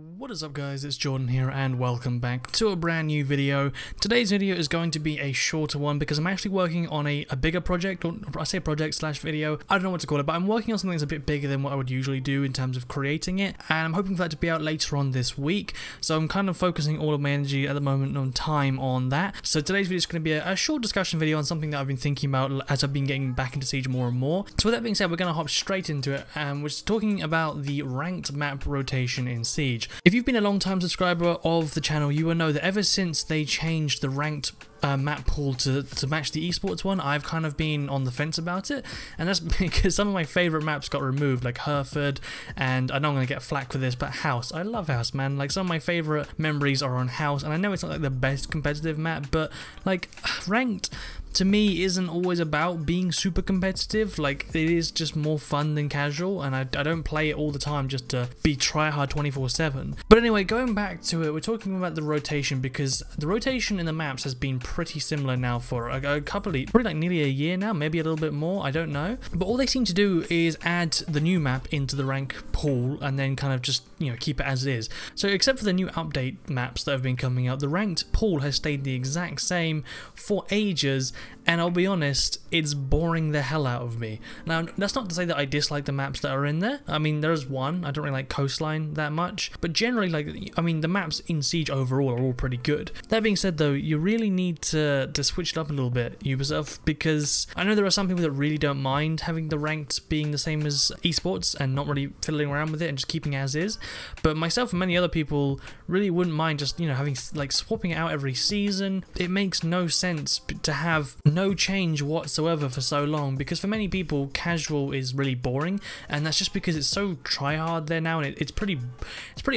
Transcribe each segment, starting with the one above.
What is up guys, it's Jordan here and welcome back to a brand new video. Today's video is going to be a shorter one because I'm actually working on a bigger project, or I say project slash video, I don't know what to call it, but I'm working on something that's a bit bigger than what I would usually do in terms of creating it, and I'm hoping for that to be out later on this week, so I'm kind of focusing all of my energy at the moment on time on that. So today's video is going to be a short discussion video on something that I've been thinking about as I've been getting back into Siege more and more. So with that being said, we're going to hop straight into it, and we're just talking about the ranked map rotation in Siege. If you've been a long-time subscriber of the channel, you will know that ever since they changed the ranked map pool to match the esports one, I've kind of been on the fence about it, and that's because some of my favourite maps got removed, like Hereford, and I know I'm going to get flack for this, but House. I love House, man. Like, some of my favourite memories are on House, and I know it's not like the best competitive map, but like, ranked to me isn't always about being super competitive. Like, it is just more fun than casual, and I don't play it all the time just to be tryhard 24/7. But anyway, going back to it, we're talking about the rotation, because the rotation in the maps has been pretty similar now for a couple of, probably like nearly a year now, maybe a little bit more, I don't know. But all they seem to do is add the new map into the rank pool and then kind of just, you know, keep it as it is. So except for the new update maps that have been coming out, the ranked pool has stayed the exact same for ages, and I'll be honest, it's boring the hell out of me. Now, that's not to say that I dislike the maps that are in there. I mean, there's one, I don't really like Coastline that much, but generally, like, I mean, the maps in Siege overall are all pretty good. That being said though, you really need to switch it up a little bit, Ubisoft, because I know there are some people that really don't mind having the ranked being the same as esports and not really fiddling around with it and just keeping it as is, but myself and many other people really wouldn't mind just, you know, having, like, swapping it out every season. It makes no sense to have no change whatsoever for so long, because for many people casual is really boring, and that's just because it's so try hard there now, and it's pretty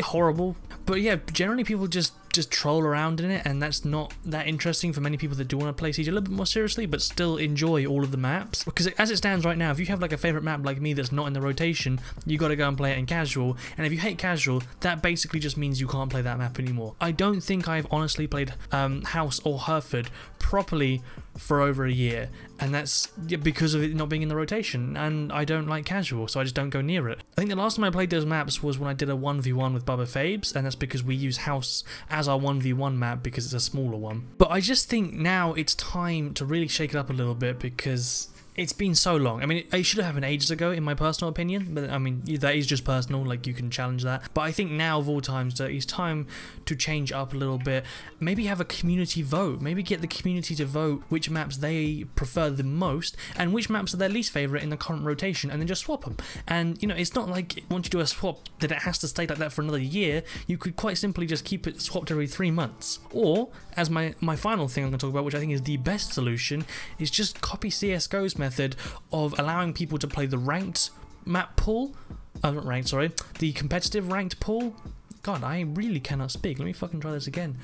horrible. But yeah, generally people just troll around in it, and that's not that interesting for many people that do want to play Siege a little bit more seriously but still enjoy all of the maps. Because as it stands right now, if you have like a favourite map like me that's not in the rotation, you got to go and play it in casual, and if you hate casual, that basically just means you can't play that map anymore. I don't think I've honestly played House or Hereford properly for over a year, and that's because of it not being in the rotation, and I don't like casual, so I just don't go near it. I think the last time I played those maps was when I did a 1v1 with Bubba Fabes, and that's because we use House as our 1v1 map because it's a smaller one. But I just think now it's time to really shake it up a little bit, because it's been so long. I mean, it should have happened ages ago in my personal opinion, but I mean, that is just personal, like, you can challenge that. But I think now of all times that it's time to change up a little bit. Maybe have a community vote. Maybe get the community to vote which maps they prefer the most and which maps are their least favourite in the current rotation, and then just swap them. And, you know, it's not like once you do a swap that it has to stay like that for another year. You could quite simply just keep it swapped every 3 months. Or, as my final thing I'm going to talk about, which I think is the best solution, is just copy CSGO's method of allowing people to play the ranked map pool, not ranked, sorry, the competitive ranked pool. God, I really cannot speak. Let me fucking try this again.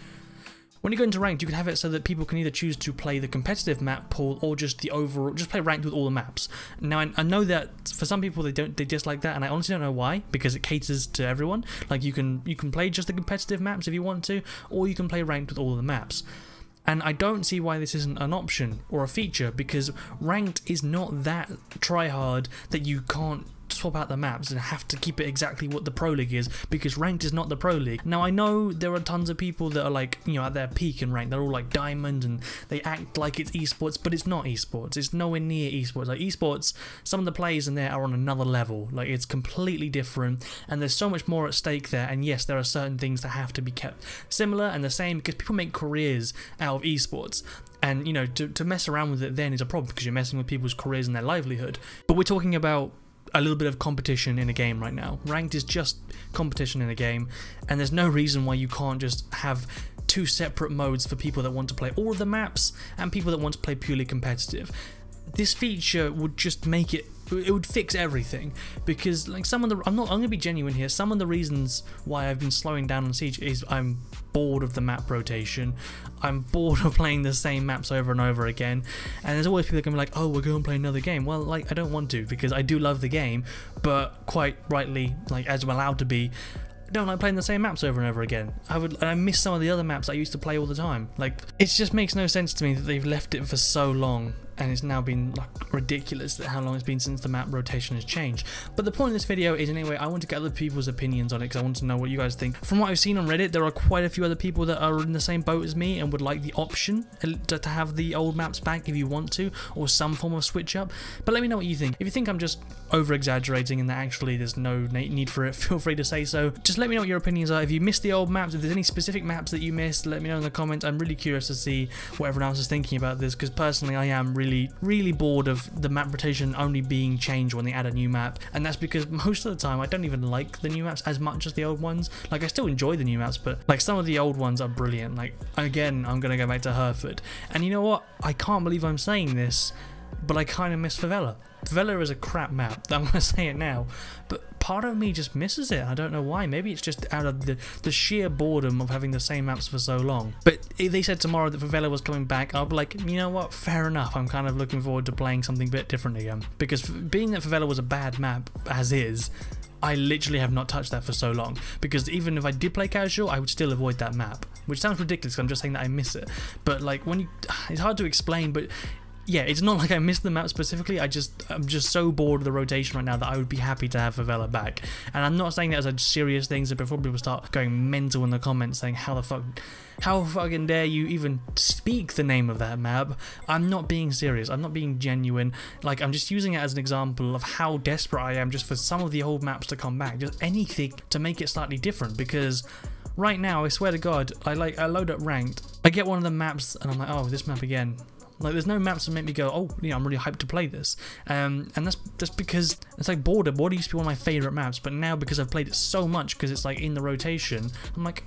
When you go into ranked, you can have it so that people can either choose to play the competitive map pool or just the overall, just play ranked with all the maps. Now, I know that for some people they dislike that, and I honestly don't know why, because it caters to everyone. Like, you can play just the competitive maps if you want to, or you can play ranked with all of the maps. And I don't see why this isn't an option or a feature, because ranked is not that try-hard that you can't swap out the maps and have to keep it exactly what the Pro League is, because ranked is not the Pro League. Now, I know there are tons of people that are, like, you know, at their peak in ranked, they're all like diamond and they act like it's esports, but it's not esports. It's nowhere near esports. Like, esports, some of the players in there are on another level. Like, it's completely different, and there's so much more at stake there. And yes, there are certain things that have to be kept similar and the same, because people make careers out of esports. And, you know, to mess around with it then is a problem, because you're messing with people's careers and their livelihood. But we're talking about a little bit of competition in a game right now. Ranked is just competition in a game, and there's no reason why you can't just have two separate modes for people that want to play all of the maps and people that want to play purely competitive. This feature would just make it would fix everything, because, like, some of the, I'm going to be genuine here, some of the reasons why I've been slowing down on Siege is I'm bored of the map rotation. I'm bored of playing the same maps over and over again, and there's always people that can be like, oh, we're going to play another game. Well, like, I don't want to, because I do love the game, but quite rightly, like, as I'm allowed to be, I don't like playing the same maps over and over again. I miss some of the other maps I used to play all the time. Like, it just makes no sense to me that they've left it for so long. and it's now been like ridiculous that how long it's been since the map rotation has changed. But the point of this video is, anyway, I want to get other people's opinions on it because I want to know what you guys think. From what I've seen on Reddit, there are quite a few other people that are in the same boat as me and would like the option to have the old maps back if you want to, or some form of switch up. But let me know what you think. If you think I'm just over exaggerating and that actually there's no need for it, feel free to say so. Just let me know what your opinions are. If you missed the old maps, if there's any specific maps that you missed, let me know in the comments. I'm really curious to see what everyone else is thinking about this, because personally I am really bored of the map rotation only being changed when they add a new map, and that's because most of the time I don't even like the new maps as much as the old ones. Like, I still enjoy the new maps, but like some of the old ones are brilliant. Like, again, I'm gonna go back to Hereford, and you know what, I can't believe I'm saying this, but I kind of miss Favela. Favela is a crap map, I'm gonna say it now, but part of me just misses it. I don't know why. Maybe it's just out of the sheer boredom of having the same maps for so long. But if they said tomorrow that Favela was coming back, I'll be like, you know what, fair enough. I'm kind of looking forward to playing something a bit different again, because being that Favela was a bad map as is, I literally have not touched that for so long, because even if I did play casual, I would still avoid that map, which sounds ridiculous because I'm just saying that I miss it. But like, it's hard to explain, but yeah, it's not like I missed the map specifically. I'm just so bored of the rotation right now that I would be happy to have Favela back. And I'm not saying that as a serious thing, so before people start going mental in the comments saying how fucking dare you even speak the name of that map, I'm not being serious. I'm not being genuine. Like, I'm just using it as an example of how desperate I am just for some of the old maps to come back. Just anything to make it slightly different, because right now, I swear to God, I load up ranked, I get one of the maps and I'm like, oh, this map again. Like, there's no maps that make me go, oh, you know, I'm really hyped to play this. And that's because it's like Boredom. Boredom used to be one of my favourite maps, but now because I've played it so much, because it's like in the rotation, I'm like,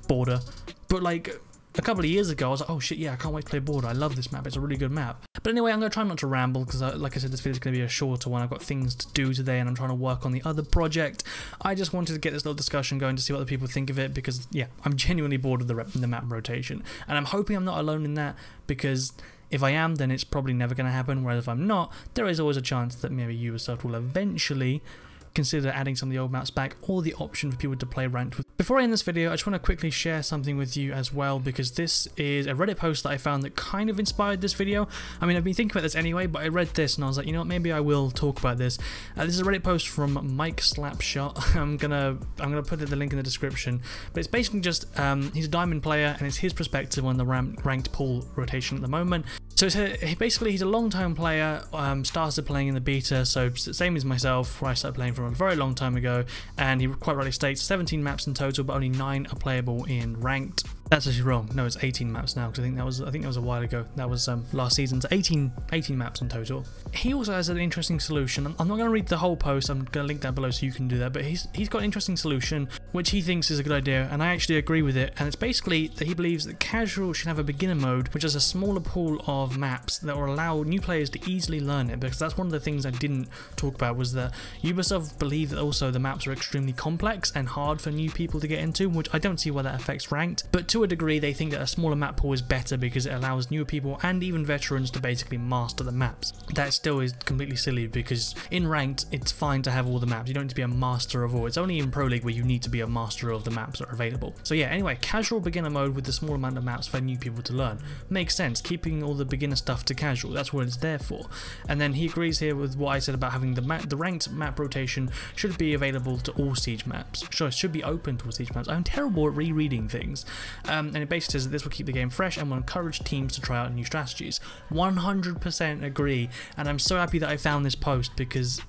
Boredom. But like a couple of years ago, I was like, oh shit, yeah, I can't wait to play Boredom. I love this map. It's a really good map. But anyway, I'm going to try not to ramble, because like I said, this video is going to be a shorter one. I've got things to do today, and I'm trying to work on the other project. I just wanted to get this little discussion going to see what other people think of it, because yeah, I'm genuinely bored of the map rotation. And I'm hoping I'm not alone in that, because if I am, then it's probably never going to happen, whereas if I'm not, there is always a chance that maybe Ubisoft will eventually consider adding some of the old maps back, or the option for people to play ranked with. Before I end this video, I just want to quickly share something with you as well, because this is a Reddit post that I found that kind of inspired this video. I mean, I've been thinking about this anyway, but I read this and I was like, you know what, maybe I will talk about this. This is a Reddit post from Mike Slapshot. I'm gonna put the link in the description, but it's basically just he's a diamond player, and it's his perspective on the ranked pool rotation at the moment. So basically, he's a long-time player, started playing in the beta, so same as myself, where I started playing from a very long time ago, and he quite rightly states 17 maps in total, but only 9 are playable in ranked. That's actually wrong. No, it's 18 maps now, because I think that was a while ago. That was last season's 18 maps in total. He also has an interesting solution. I'm not going to read the whole post. I'm going to link that below so you can do that. But he's got an interesting solution which he thinks is a good idea, and I actually agree with it. And it's basically that he believes that casual should have a beginner mode, which is a smaller pool of maps that will allow new players to easily learn it. Because that's one of the things I didn't talk about, was that Ubisoft believe that also the maps are extremely complex and hard for new people to get into, which I don't see why that affects ranked. But to a degree, they think that a smaller map pool is better because it allows newer people and even veterans to basically master the maps. That still is completely silly, because in ranked, it's fine to have all the maps. You don't need to be a master of all. It's only in Pro League where you need to be a master of the maps that are available. So yeah, anyway, casual beginner mode with the small amount of maps for new people to learn. Makes sense, keeping all the beginner stuff to casual. That's what it's there for. And then he agrees here with what I said about having the ranked map rotation should be available to all Siege maps. Sure, it should be open to all Siege maps. I'm terrible at rereading things. And it basically says that this will keep the game fresh and will encourage teams to try out new strategies. 100% agree, and I'm so happy that I found this post, because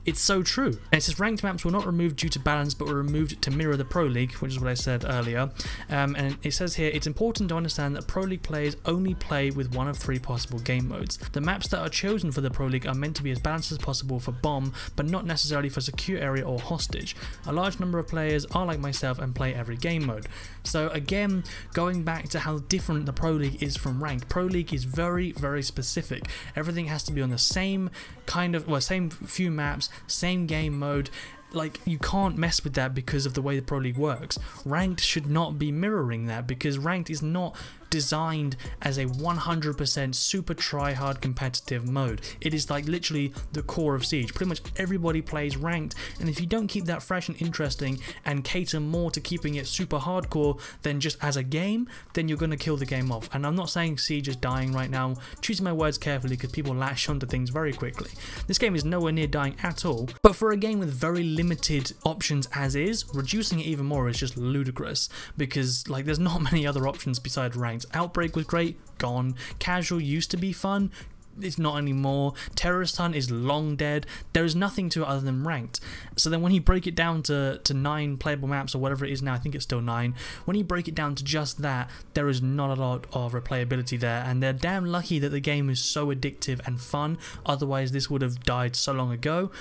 it's so true. And it says ranked maps were not removed due to balance, but were removed to mirror the Pro League, which is what I said earlier. And it says here, it's important to understand that Pro League players only play with one of 3 possible game modes. The maps that are chosen for the Pro League are meant to be as balanced as possible for bomb, but not necessarily for secure area or hostage. A large number of players are like myself and play every game mode. So again, going back to how different the Pro League is from ranked. Pro League is very, very specific. Everything has to be on the same kind of, well, same few maps, same game mode. Like, you can't mess with that because of the way the Pro League works. Ranked should not be mirroring that, because ranked is not designed as a 100% super try-hard competitive mode. It is like literally the core of Siege. Pretty much everybody plays ranked, and if you don't keep that fresh and interesting and cater more to keeping it super hardcore than just as a game, then you're going to kill the game off. And I'm not saying Siege is dying right now, choosing my words carefully because people latch onto things very quickly. This game is nowhere near dying at all, but for a game with very limited options as is, reducing it even more is just ludicrous, because like there's not many other options besides ranked. Outbreak was great, gone. Casual used to be fun, it's not anymore. Terrorist Hunt is long dead. There is nothing to it other than ranked. So then when you break it down to 9 playable maps or whatever it is now, I think it's still 9, when you break it down to just that, there is not a lot of replayability there, and they're damn lucky that the game is so addictive and fun, otherwise this would have died so long ago.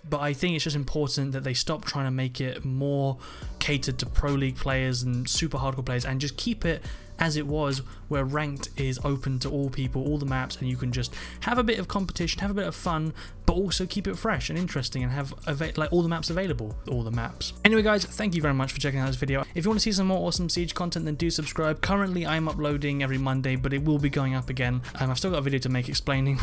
But I think it's just important that they stop trying to make it more catered to Pro League players and super hardcore players, and just keep it as it was, where ranked is open to all people, all the maps, and you can just have a bit of competition, have a bit of fun, but also keep it fresh and interesting and have like all the maps available, all the maps. Anyway guys, thank you very much for checking out this video. If you want to see some more awesome Siege content, then do subscribe. Currently I'm uploading every Monday, but it will be going up again. I've still got a video to make explaining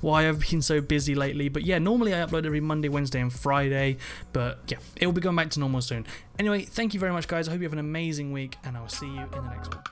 why I've been so busy lately, but yeah, normally I upload every Monday, Wednesday and Friday, but yeah, it will be going back to normal soon. Anyway, thank you very much guys, I hope you have an amazing week, and I will see you in the next one.